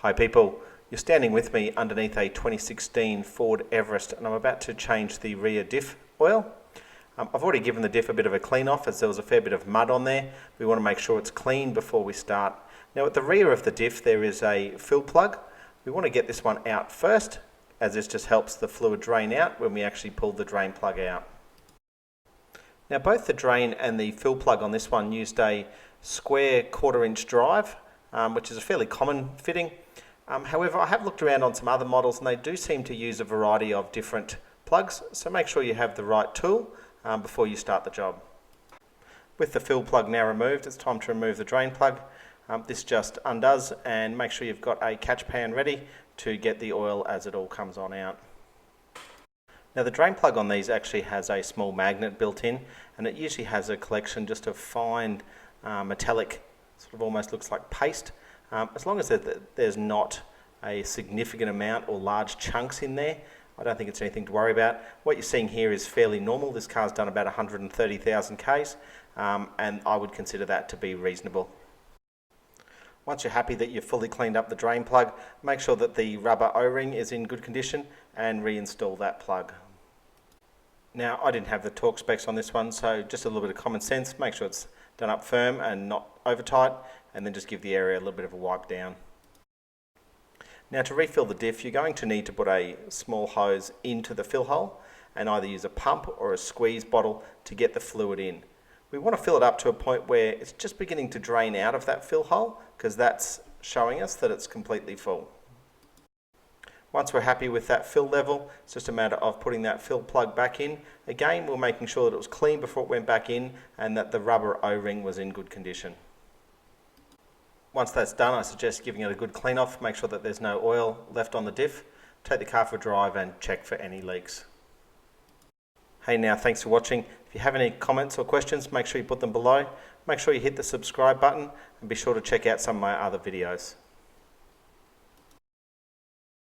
Hi people, you're standing with me underneath a 2016 Ford Everest and I'm about to change the rear diff oil. I've already given the diff a bit of a clean off as there was a fair bit of mud on there. We want to make sure it's clean before we start. Now at the rear of the diff there is a fill plug. We want to get this one out first as this just helps the fluid drain out when we actually pull the drain plug out. Now both the drain and the fill plug on this one used a square 1/4 inch drive, which is a fairly common fitting. However, I have looked around on some other models and they do seem to use a variety of different plugs, so make sure you have the right tool before you start the job. With the fill plug now removed, it's time to remove the drain plug. This just undoes, and make sure you've got a catch pan ready to get the oil as it all comes on out. Now the drain plug on these actually has a small magnet built in, and it usually has a collection just of fine metallic, sort of almost looks like paste. As long as there's not a significant amount or large chunks in there, I don't think it's anything to worry about. What you're seeing here is fairly normal. This car's done about 130,000 Ks, and I would consider that to be reasonable. Once you're happy that you've fully cleaned up the drain plug, make sure that the rubber O-ring is in good condition and reinstall that plug. Now, I didn't have the torque specs on this one, so just a little bit of common sense. Make sure it's done up firm and not over tight, and then just give the area a little bit of a wipe down. Now to refill the diff, you're going to need to put a small hose into the fill hole and either use a pump or a squeeze bottle to get the fluid in. We want to fill it up to a point where it's just beginning to drain out of that fill hole, because that's showing us that it's completely full. Once we're happy with that fill level, it's just a matter of putting that fill plug back in. Again, we're making sure that it was clean before it went back in and that the rubber O-ring was in good condition. Once that's done, I suggest giving it a good clean off, make sure that there's no oil left on the diff, take the car for a drive and check for any leaks. Hey now, thanks for watching. If you have any comments or questions, make sure you put them below. Make sure you hit the subscribe button and be sure to check out some of my other videos.